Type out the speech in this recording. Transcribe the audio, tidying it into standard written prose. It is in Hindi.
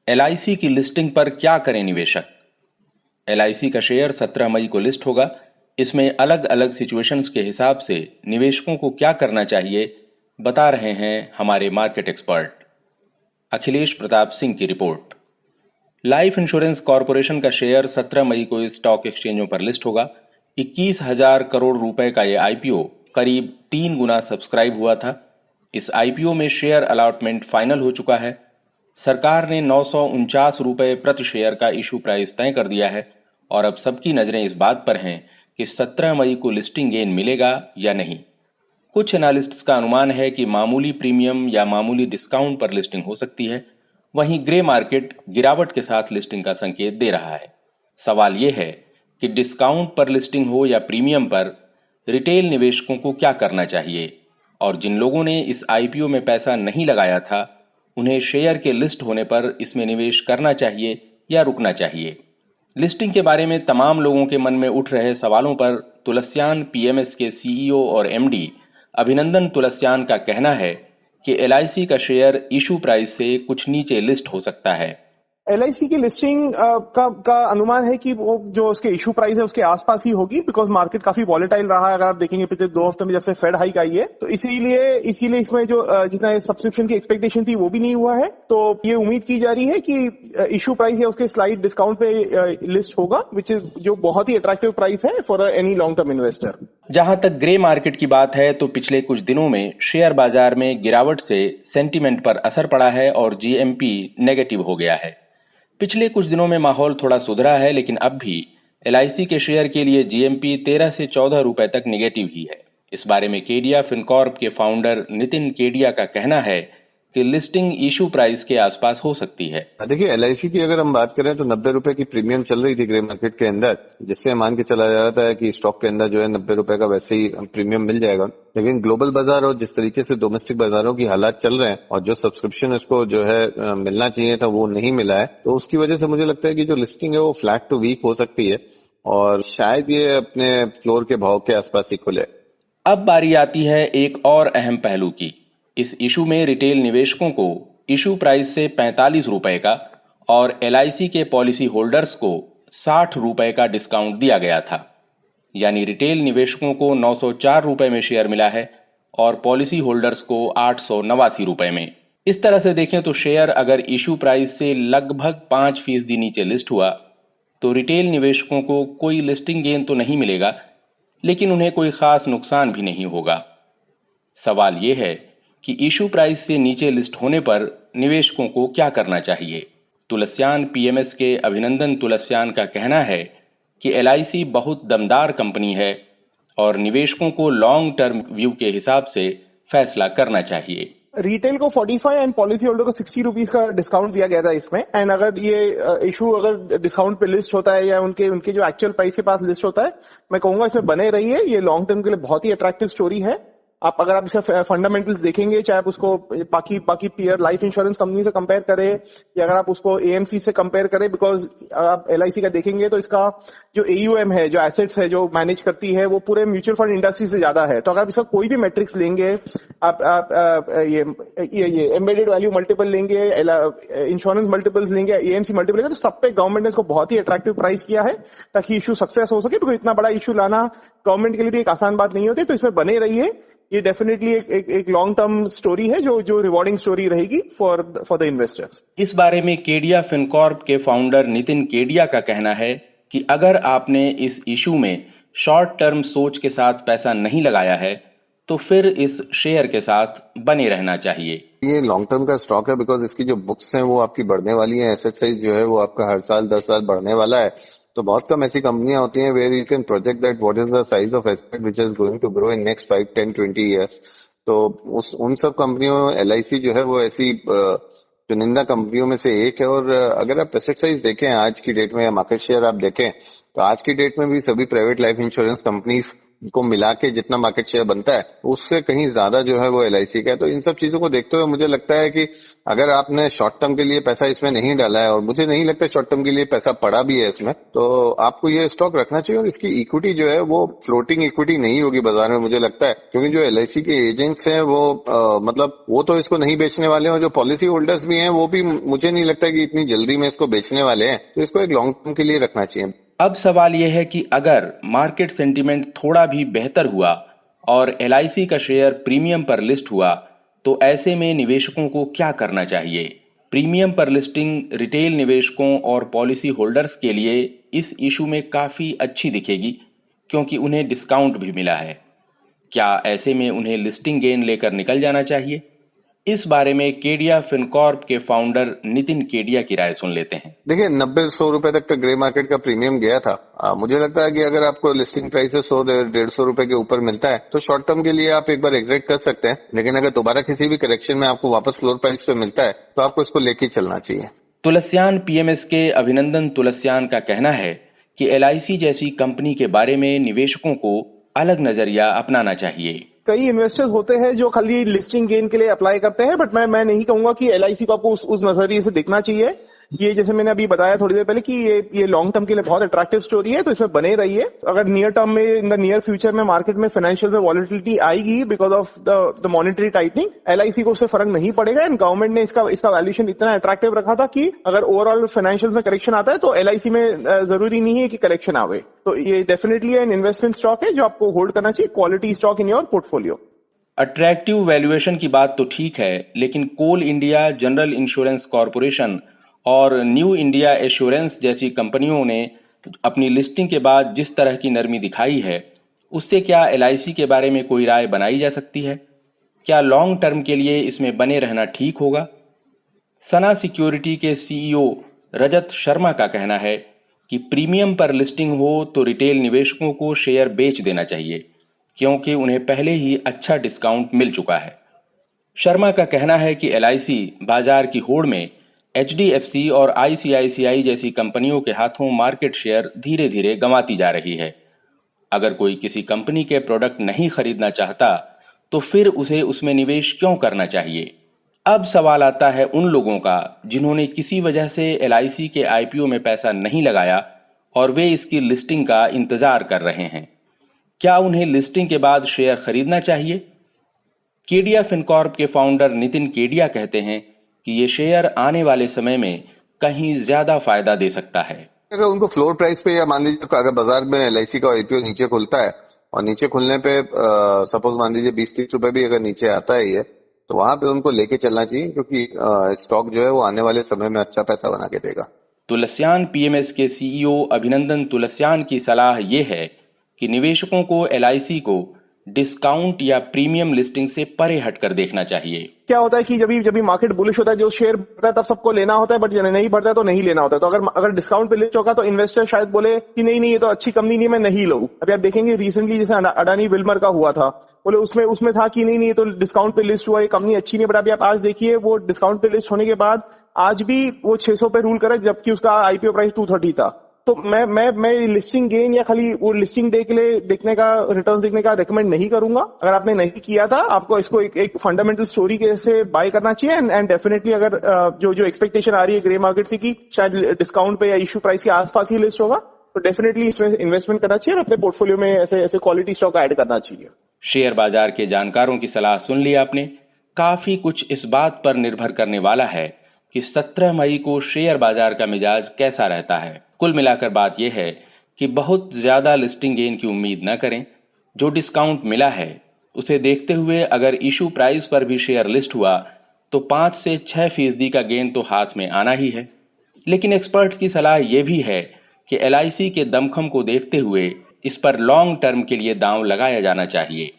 एलआईसी की लिस्टिंग पर क्या करें निवेशक। एलआईसी का शेयर 17 मई को लिस्ट होगा। इसमें अलग अलग सिचुएशंस के हिसाब से निवेशकों को क्या करना चाहिए बता रहे हैं हमारे मार्केट एक्सपर्ट। अखिलेश प्रताप सिंह की रिपोर्ट। लाइफ इंश्योरेंस कॉरपोरेशन का शेयर 17 मई को स्टॉक एक्सचेंजों पर लिस्ट होगा। 21,000 करोड़ रुपए का यह आईपीओ करीब 3 गुना सब्सक्राइब हुआ था। इस आईपीओ में शेयर अलॉटमेंट फाइनल हो चुका है। सरकार ने 949 रुपए प्रति शेयर का इशू प्राइस तय कर दिया है और अब सबकी नजरें इस बात पर हैं कि 17 मई को लिस्टिंग गेन मिलेगा या नहीं। कुछ एनालिस्ट्स का अनुमान है कि मामूली प्रीमियम या मामूली डिस्काउंट पर लिस्टिंग हो सकती है। वहीं ग्रे मार्केट गिरावट के साथ लिस्टिंग का संकेत दे रहा है। सवाल यह है कि डिस्काउंट पर लिस्टिंग हो या प्रीमियम पर, रिटेल निवेशकों को क्या करना चाहिए और जिन लोगों ने इस आईपीओ में पैसा नहीं लगाया था उन्हें शेयर के लिस्ट होने पर इसमें निवेश करना चाहिए या रुकना चाहिए। लिस्टिंग के बारे में तमाम लोगों के मन में उठ रहे सवालों पर तुलस्यान पीएमएस के सीईओ और एमडी अभिनंदन तुलस्यान का कहना है कि एलआईसी का शेयर इशू प्राइस से कुछ नीचे लिस्ट हो सकता है। एलआईसी की लिस्टिंग का अनुमान है कि वो जो उसके इशू प्राइस है उसके आसपास ही होगी, बिकॉज मार्केट काफी वॉलेटाइल रहा है। अगर आप देखेंगे पिछले 2 हफ्ते में जब से फेड हाइक आई है, तो इसीलिए इसमें जो जितना सब्सक्रिप्शन की एक्सपेक्टेशन थी वो भी नहीं हुआ है। तो ये उम्मीद की जा रही है कि इशू प्राइस या उसके स्लाइड डिस्काउंट पे लिस्ट होगा, विच इज जो बहुत ही अट्रैक्टिव प्राइस है for any long term investor. जहां तक ग्रे मार्केट की बात है तो पिछले कुछ दिनों में शेयर बाजार में गिरावट से सेंटीमेंट पर असर पड़ा है और जीएमपी नेगेटिव हो गया है। पिछले कुछ दिनों में माहौल थोड़ा सुधरा है, लेकिन अब भी एलआईसी के शेयर के लिए जीएमपी 13 से 14 रुपए तक निगेटिव ही है। इस बारे में केडिया फिनकॉर्प के फाउंडर नितिन केडिया का कहना है कि लिस्टिंग इशू प्राइस के आसपास हो सकती है। देखिए, एलआईसी की अगर हम बात करें तो 90 रुपए की प्रीमियम चल रही थी ग्रे मार्केट के अंदर, जिससे मान के चला जा रहा था कि स्टॉक के अंदर जो है 90 रुपए का वैसे ही प्रीमियम मिल जाएगा। लेकिन ग्लोबल बाजार और जिस तरीके से डोमेस्टिक बाजारों की हालात चल रहे हैं और जो सब्सक्रिप्शन उसको जो है मिलना चाहिए था वो नहीं मिला है, तो उसकी वजह से मुझे लगता है कि जो लिस्टिंग है वो फ्लैट टू वीक हो सकती है और शायद ये अपने फ्लोर के भाव के आसपास ही खुले। अब बारी आती है एक और अहम पहलू की। इस इशू में रिटेल निवेशकों को इशू प्राइस से 45 रुपए का और एलआईसी के पॉलिसी होल्डर्स को 60 रुपए का डिस्काउंट दिया गया था। यानी रिटेल निवेशकों को 904 रुपए में शेयर मिला है और पॉलिसी होल्डर्स को 889 रुपए में। इस तरह से देखें तो शेयर अगर इशू प्राइस से लगभग 5% नीचे लिस्ट हुआ तो रिटेल निवेशकों को कोई लिस्टिंग गेन तो नहीं मिलेगा, लेकिन उन्हें कोई खास नुकसान भी नहीं होगा। सवाल यह है कि इशू प्राइस से नीचे लिस्ट होने पर निवेशकों को क्या करना चाहिए। तुलस्यान पीएमएस के अभिनंदन तुलस्यान का कहना है कि एलआईसी बहुत दमदार कंपनी है और निवेशकों को लॉन्ग टर्म व्यू के हिसाब से फैसला करना चाहिए। रिटेल को 45 एंड पॉलिसी होल्डर को 60 रुपीज का डिस्काउंट दिया गया था इसमें। एंड अगर ये इशू अगर डिस्काउंट पे लिस्ट होता है या उनके जो एक्चुअल प्राइस के पास लिस्ट होता है, मैं कहूंगा इसमें बने रहिए। ये लॉन्ग टर्म के लिए बहुत ही अट्रैक्टिव स्टोरी है। अगर आप इसका फंडामेंटल्स देखेंगे, चाहे आप उसको बाकी पीयर लाइफ इंश्योरेंस कंपनी से कंपेयर करें या अगर आप उसको एएमसी से कंपेयर करें, बिकॉज आप एलआईसी का देखेंगे तो इसका जो एयूएम है, जो एसेट्स है जो मैनेज करती है, वो पूरे म्यूचुअल फंड इंडस्ट्री से ज्यादा है। तो अगर आप इसका कोई भी मैट्रिक्स लेंगे, आप ये एम्बेडेड वैल्यू मल्टीपल लेंगे, इंश्योरेंस मल्टीपल्स लेंगे, एएमसी मल्टीपल लेंगे, तो सब पे गवर्नमेंट ने इसको बहुत ही अट्रैक्टिव प्राइस किया है ताकि इशू सक्सेस हो सके। बिकॉज इतना बड़ा इशू लाना गवर्नमेंट के लिए भी एक आसान बात नहीं होती। तो इसमें बने रहिए। ये डेफिनेटली एक लॉन्ग टर्म स्टोरी है जो रिवॉर्डिंग स्टोरी रहेगी फॉर द इन्वेस्टर। इस बारे में केडिया फिनकॉर्प के फाउंडर नितिन केडिया का कहना है कि अगर आपने इस इशू में शॉर्ट टर्म सोच के साथ पैसा नहीं लगाया है तो फिर इस शेयर के साथ बने रहना चाहिए। ये लॉन्ग टर्म का स्टॉक है, बिकॉज इसकी जो बुक्स हैं वो आपकी बढ़ने वाली हैं। एसेट साइज जो है वो आपका हर साल 10 साल बढ़ने वाला है। तो बहुत कम ऐसी कंपनियां होती हैं where you can project that what is the size of asset which is going to grow in next 5, 10, 20 years. तो उन सब कंपनियों एलआईसी जो है वो ऐसी चुनिंदा कंपनियों में से एक है। और अगर आप एसेट साइज देखें आज की डेट में या मार्केट शेयर आप देखें तो आज की डेट में भी सभी प्राइवेट लाइफ इंश्योरेंस कंपनीज को मिला के जितना मार्केट शेयर बनता है उससे कहीं ज्यादा जो है वो LIC का है। तो इन सब चीजों को देखते हुए मुझे लगता है कि अगर आपने शॉर्ट टर्म के लिए पैसा इसमें नहीं डाला है, और मुझे नहीं लगता शॉर्ट टर्म के लिए पैसा पड़ा भी है इसमें, तो आपको ये स्टॉक रखना चाहिए। और इसकी इक्विटी जो है वो फ्लोटिंग इक्विटी नहीं होगी बाजार में मुझे लगता है, क्योंकि जो LIC के एजेंट्स हैं वो मतलब वो तो इसको नहीं बेचने वाले हैं, और जो पॉलिसी होल्डर्स भी हैं वो भी मुझे नहीं लगता कि इतनी जल्दी में इसको बेचने वाले हैं। तो इसको एक लॉन्ग टर्म के लिए रखना चाहिए। अब सवाल यह है कि अगर मार्केट सेंटीमेंट थोड़ा भी बेहतर हुआ और LIC का शेयर प्रीमियम पर लिस्ट हुआ तो ऐसे में निवेशकों को क्या करना चाहिए? प्रीमियम पर लिस्टिंग रिटेल निवेशकों और पॉलिसी होल्डर्स के लिए इस इशू में काफी अच्छी दिखेगी क्योंकि उन्हें डिस्काउंट भी मिला है। क्या ऐसे में उन्हें लिस्टिंग गेन लेकर निकल जाना चाहिए? इस बारे में केडिया फिनकॉर्प के फाउंडर नितिन केडिया की राय सुन लेते हैं। देखिए 90-100 रुपए तक का ग्रे मार्केट का प्रीमियम गया था। मुझे लगता है कि अगर आपको लिस्टिंग प्राइस 100-150 रुपए के ऊपर मिलता है तो शॉर्ट टर्म के लिए आप एक बार एग्जिट कर सकते हैं, लेकिन अगर दोबारा किसी भी करेक्शन में आपको वापस फ्लोर प्राइस पे मिलता है तो आपको इसको लेके चलना चाहिए। तुलस्यान PMS के अभिनंदन तुलस्यान का कहना है कि LIC जैसी कंपनी के बारे में निवेशकों को अलग नजरिया अपनाना चाहिए। कई इन्वेस्टर्स होते हैं जो खाली लिस्टिंग गेन के लिए अप्लाई करते हैं, बट मैं नहीं कहूंगा कि LIC को आपको उस नजरिए से देखना चाहिए। ये जैसे मैंने अभी बताया थोड़ी देर पहले कि ये लॉन्ग टर्म के लिए बहुत अट्रैक्टिव स्टोरी है, तो इसमें बने रहिए। अगर नियर टर्म में इन द नियर फ्यूचर में मार्केट में फाइनेंशियल में वॉलिटिलिटी आएगी because of the monetary tightening, LIC को उससे फर्क नहीं पड़ेगा। एंड गवर्नमेंट ने इसका वैल्यूएशन इतना अट्रैक्टिव रखा था कि अगर ओवरऑल फाइनेंशियल में करेक्शन आता है तो LIC में जरूरी नहीं है कि करेक्शन आवे। तो ये डेफिनेटली एन इन्वेस्टमेंट स्टॉक है जो आपको होल्ड करना चाहिए, quality stock in your portfolio. Attractive valuation की बात तो ठीक है, लेकिन कोल इंडिया, जनरल इंश्योरेंस कॉरपोरेशन और न्यू इंडिया एश्योरेंस जैसी कंपनियों ने अपनी लिस्टिंग के बाद जिस तरह की नरमी दिखाई है, उससे क्या LIC के बारे में कोई राय बनाई जा सकती है? क्या लॉन्ग टर्म के लिए इसमें बने रहना ठीक होगा? सना सिक्योरिटी के CEO रजत शर्मा का कहना है कि प्रीमियम पर लिस्टिंग हो तो रिटेल निवेशकों को शेयर बेच देना चाहिए क्योंकि उन्हें पहले ही अच्छा डिस्काउंट मिल चुका है। शर्मा का कहना है कि LIC बाजार की होड़ में HDFC और ICICI जैसी कंपनियों के हाथों मार्केट शेयर धीरे धीरे गंवाती जा रही है। अगर कोई किसी कंपनी के प्रोडक्ट नहीं खरीदना चाहता तो फिर उसे उसमें निवेश क्यों करना चाहिए? अब सवाल आता है उन लोगों का जिन्होंने किसी वजह से LIC के IPO में पैसा नहीं लगाया और वे इसकी लिस्टिंग का इंतजार कर रहे हैं। क्या उन्हें लिस्टिंग के बाद शेयर खरीदना चाहिए? केडिया फिनकॉर्प के फाउंडर नितिन केडिया कहते हैं कि ये शेयर आने वाले समय में कहीं ज्यादा फायदा दे सकता है। अगर उनको फ्लोर प्राइस पे, या मान लीजिए अगर बाजार में LIC का IPO नीचे खुलता है और नीचे खुलने पे सपोज मान लीजिए 20-30 रुपए भी अगर नीचे आता है ये, तो वहां पे उनको लेके चलना चाहिए, क्योंकि स्टॉक जो है वो आने वाले समय में अच्छा पैसा बना के देगा। तुलस्यान PMS के CEO अभिनंदन तुलस्यान की सलाह ये है कि निवेशकों को LIC को डिस्काउंट या प्रीमियम लिस्टिंग से परे हटकर देखना चाहिए। क्या होता है कि जब भी मार्केट बुलिश होता है, जो शेयर बढ़ता है तब सबको लेना होता है, बट नहीं बढ़ता है तो नहीं लेना होता है। तो अगर डिस्काउंट पे लिस्ट होगा तो इन्वेस्टर शायद बोले कि नहीं ये तो अच्छी कंपनी नहीं, मैं नहीं लूं। अभी आप देखेंगे रिसेंटली जैसे अडानी विल्मर का हुआ था, बोले उसमें था कि नहीं ये तो डिस्काउंट पे लिस्ट हुआ, ये कंपनी अच्छी नहीं। बट अभी आप आज देखिए वो डिस्काउंट पे लिस्ट होने के बाद आज भी वो 600 पे रूल करे, जबकि उसका IPO प्राइस 230 था। तो मैं लिस्टिंग गेन या खाली वो लिस्टिंग डे के लिए देखने का, रिटर्न्स देखने का रेकमेंड नहीं करूंगा। अगर आपने नहीं किया था, आपको इसको एक फंडामेंटल स्टोरी के से बाय करना चाहिए। एंड डेफिनेटली अगर जो एक्सपेक्टेशन आ रही है ग्रे मार्केट से कि शायद डिस्काउंट पे या इशू प्राइस के आसपास ही लिस्ट होगा, तो डेफिनेटली इसमें इन्वेस्टमेंट करना चाहिए और अपने पोर्टफोलियो में ऐसे क्वालिटी स्टॉक ऐड करना चाहिए। शेयर बाजार के जानकारों की सलाह सुन ली आपने। काफी कुछ इस बात पर निर्भर करने वाला है कि 17 मई को शेयर बाजार का मिजाज कैसा रहता है। कुल मिलाकर बात यह है कि बहुत ज्यादा लिस्टिंग गेन की उम्मीद न करें। जो डिस्काउंट मिला है उसे देखते हुए अगर इशू प्राइस पर भी शेयर लिस्ट हुआ तो 5 से 6% का गेन तो हाथ में आना ही है। लेकिन एक्सपर्ट्स की सलाह यह भी है कि LIC के दमखम को देखते हुए इस पर लॉन्ग टर्म के लिए दांव लगाया जाना चाहिए।